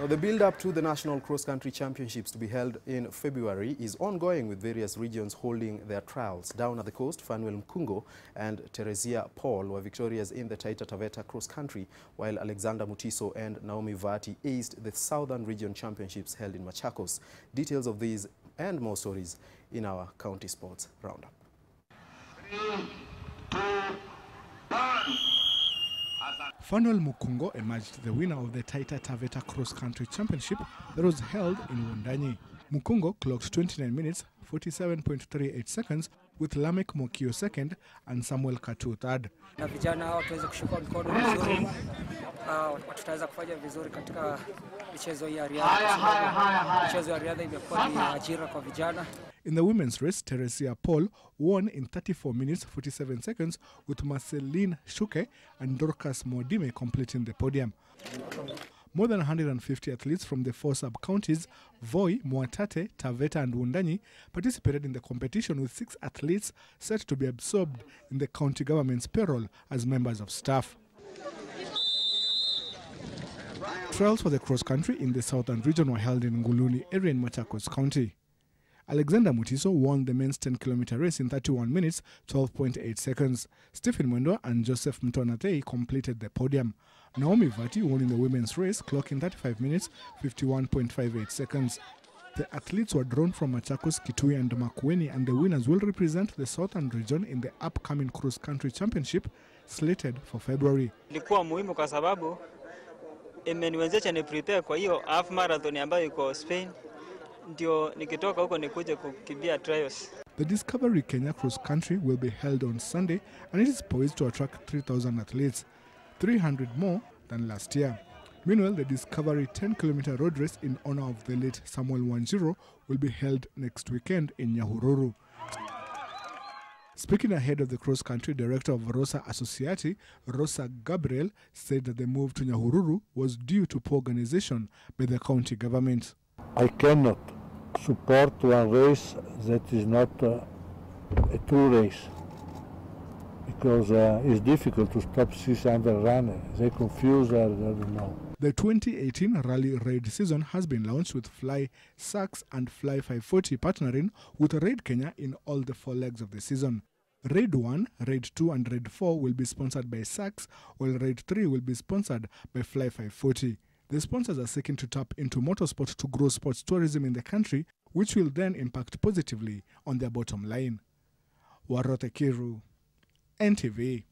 Now, the build-up to the National Cross Country Championships to be held in February is ongoing, with various regions holding their trials. Down at the coast, Phanuel, Mkungo and Teresiah were victorious in the Taita Taveta Cross Country, while Alexander Mutiso and Naomi Vaati aced the Southern Region Championships held in Machakos. Details of these and more stories in our County Sports Roundup. 3, 2, 1. Phanuel Mkungo emerged the winner of the Taita Taveta Cross Country Championship that was held in Wundanyi. Mkungo clocked 29 minutes, 47.38 seconds, with Lamek Mokio second and Samuel Katu third. Na vijana hao tuweze kushika mkono vizuri, tutaweza kufanya vizuri katika michezo ya riadha. Michezo ya riadha imekuwa ni ajira kwa vijana. In the women's race, Teresiah won in 34 minutes 47 seconds, with Marceline Shuke and Dorcas Modime completing the podium. More than 150 athletes from the 4 sub-counties, Voi, Mwatate, Taveta and Wundanyi, participated in the competition, with 6 athletes set to be absorbed in the county government's payroll as members of staff. Trials for the cross-country in the southern region were held in Nguluni area in Machakos County. Alexander Mutiso won the men's 10-kilometer race in 31 minutes, 12.8 seconds. Stephen Mwendo and Joseph Mtonatei completed the podium. Naomi Vaati won in the women's race, clocking 35 minutes, 51.58 seconds. The athletes were drawn from Machakos, Kitui and Makueni, and the winners will represent the southern region in the upcoming cross-country championship slated for February. Ilikuwa muhimu kwa sababu imeniwezesha ni prepare kwa hiyo half marathon ambayo iko Spain. Ndio nikitoka huko nikuje kukimbia trials. The Discovery Kenya Cross Country will be held on Sunday, and it is poised to attract 3,000 athletes, 300 more than last year. Meanwhile, the Discovery 10-kilometer road race in honor of the late Samuel Wanjiru will be held next weekend in Nyahururu. Speaking ahead of the cross-country, director of Rosa Associati, Rosa Gabriel, said that the move to Nyahururu was due to poor organization by the county government. I cannot support one race that is not a true race, because it's difficult to stop 600 runners. They confuse, I don't know. The 2018 Rally Raid season has been launched, with Fly Sachs and Fly 540 partnering with Raid Kenya in all the 4 legs of the season. Raid 1, Raid 2 and Raid 4 will be sponsored by Sachs, while Raid 3 will be sponsored by Fly 540. The sponsors are seeking to tap into motorsport to grow sports tourism in the country, which will then impact positively on their bottom line. Warote Kiru, NTV.